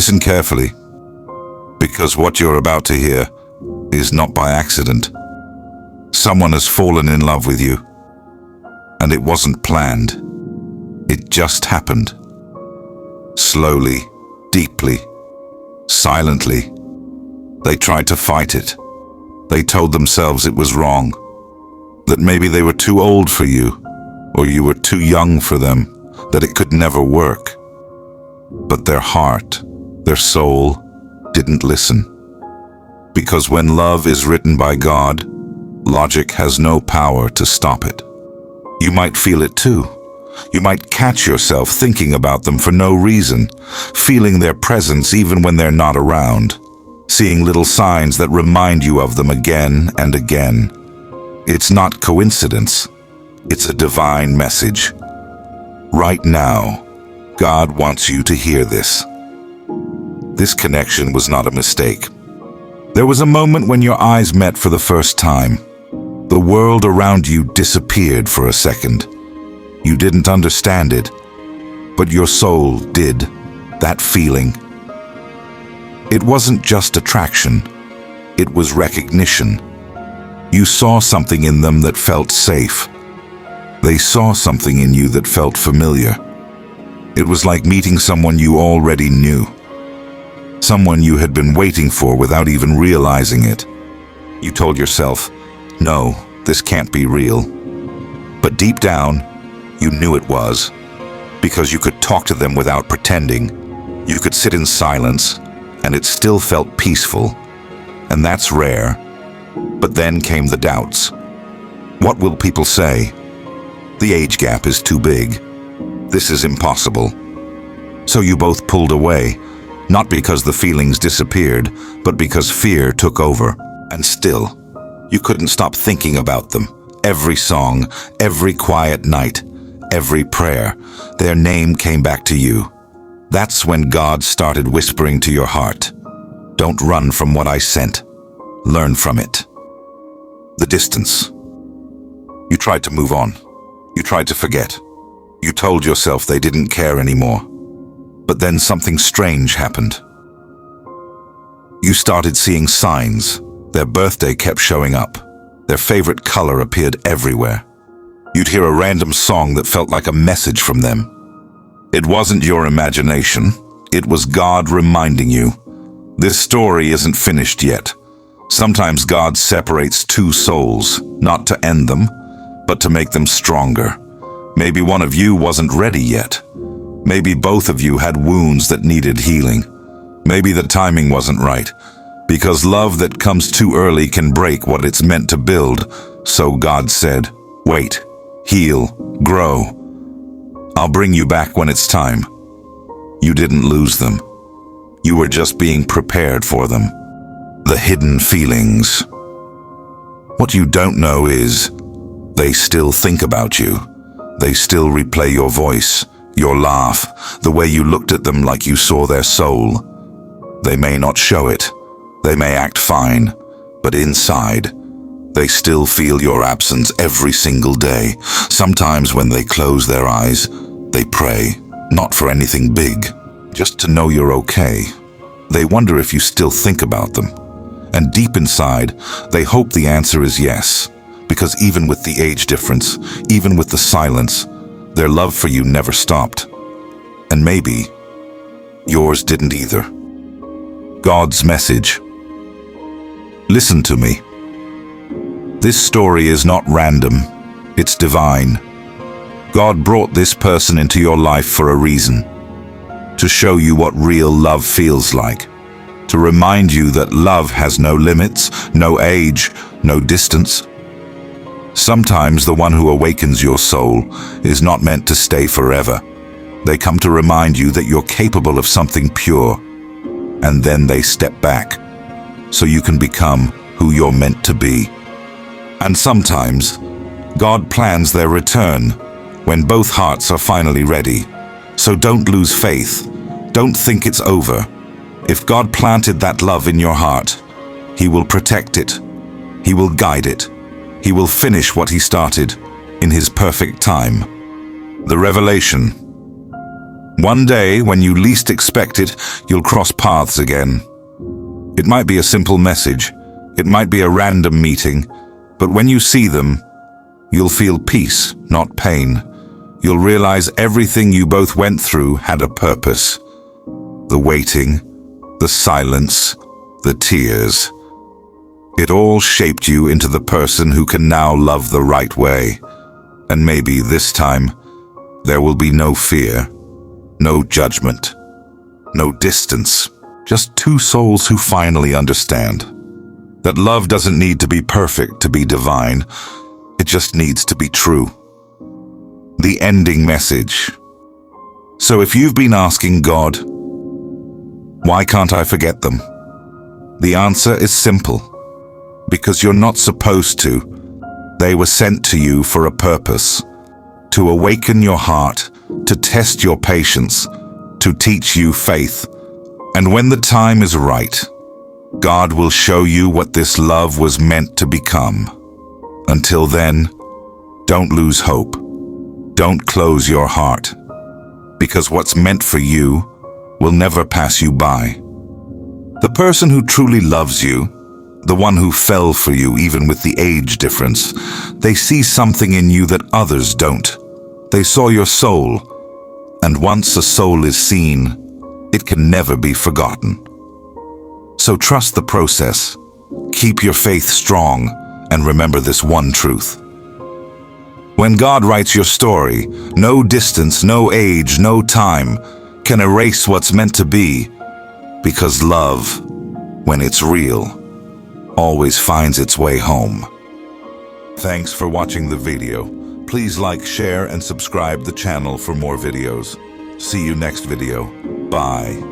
Listen carefully, because what you're about to hear is not by accident. Someone has fallen in love with you, and it wasn't planned. It just happened. Slowly, deeply, silently. They tried to fight it. They told themselves it was wrong, that maybe they were too old for you, or you were too young for them, that it could never work. But their heart, their soul, didn't listen. Because when love is written by God, logic has no power to stop it. You might feel it too. You might catch yourself thinking about them for no reason, feeling their presence even when they're not around, seeing little signs that remind you of them again and again. It's not coincidence. It's a divine message. Right now, God wants you to hear this. This connection was not a mistake. There was a moment when your eyes met for the first time. The world around you disappeared for a second. You didn't understand it, but your soul did. That feeling. It wasn't just attraction. It was recognition. You saw something in them that felt safe. They saw something in you that felt familiar. It was like meeting someone you already knew. Someone you had been waiting for without even realizing it. You told yourself, no, this can't be real. But deep down, you knew it was, because you could talk to them without pretending. You could sit in silence, and it still felt peaceful. And that's rare. But then came the doubts. What will people say? The age gap is too big. This is impossible. So you both pulled away, not because the feelings disappeared, but because fear took over. And still, you couldn't stop thinking about them. Every song, every quiet night, every prayer, their name came back to you. That's when God started whispering to your heart, "Don't run from what I sent. Learn from it." The distance. You tried to move on. You tried to forget. You told yourself they didn't care anymore. But then something strange happened. You started seeing signs. Their birthday kept showing up. Their favorite color appeared everywhere. You'd hear a random song that felt like a message from them. It wasn't your imagination. It was God reminding you. This story isn't finished yet. Sometimes God separates two souls, not to end them, but to make them stronger. Maybe one of you wasn't ready yet. Maybe both of you had wounds that needed healing. Maybe the timing wasn't right, because love that comes too early can break what it's meant to build. So God said, wait, heal, grow. I'll bring you back when it's time. You didn't lose them. You were just being prepared for them. The hidden feelings. What you don't know is, they still think about you. They still replay your voice, your laugh, the way you looked at them like you saw their soul. They may not show it. They may act fine, but inside, they still feel your absence every single day. Sometimes when they close their eyes, they pray, not for anything big, just to know you're okay. They wonder if you still think about them. And deep inside, they hope the answer is yes, because even with the age difference, even with the silence, their love for you never stopped. And maybe yours didn't either. God's message. Listen to me. This story is not random. It's divine. God brought this person into your life for a reason. To show you what real love feels like. To remind you that love has no limits, no age, no distance. Sometimes the one who awakens your soul is not meant to stay forever. They come to remind you that you're capable of something pure. And then they step back, so you can become who you're meant to be. And sometimes, God plans their return when both hearts are finally ready. So don't lose faith. Don't think it's over. If God planted that love in your heart, He will protect it. He will guide it. He will finish what He started in His perfect time. The revelation. One day, when you least expect it, you'll cross paths again. It might be a simple message, it might be a random meeting, but when you see them, you'll feel peace, not pain. You'll realize everything you both went through had a purpose. The waiting, the silence, the tears. It all shaped you into the person who can now love the right way. And maybe this time, there will be no fear, no judgment, no distance, just two souls who finally understand that love doesn't need to be perfect to be divine, it just needs to be true. The ending message. So if you've been asking God, why can't I forget them? The answer is simple. Because you're not supposed to. They were sent to you for a purpose. To awaken your heart, to test your patience, to teach you faith. And when the time is right, God will show you what this love was meant to become. Until then, don't lose hope. Don't close your heart. Because what's meant for you will never pass you by. The person who truly loves you, the one who fell for you even with the age difference, they see something in you that others don't. They saw your soul, and once a soul is seen, it can never be forgotten. So trust the process, keep your faith strong, and remember this one truth. When God writes your story, no distance, no age, no time can erase what's meant to be, because love, when it's real, always finds its way home. Thanks for watching the video. Please like, share, and subscribe the channel for more videos. See you next video. Bye.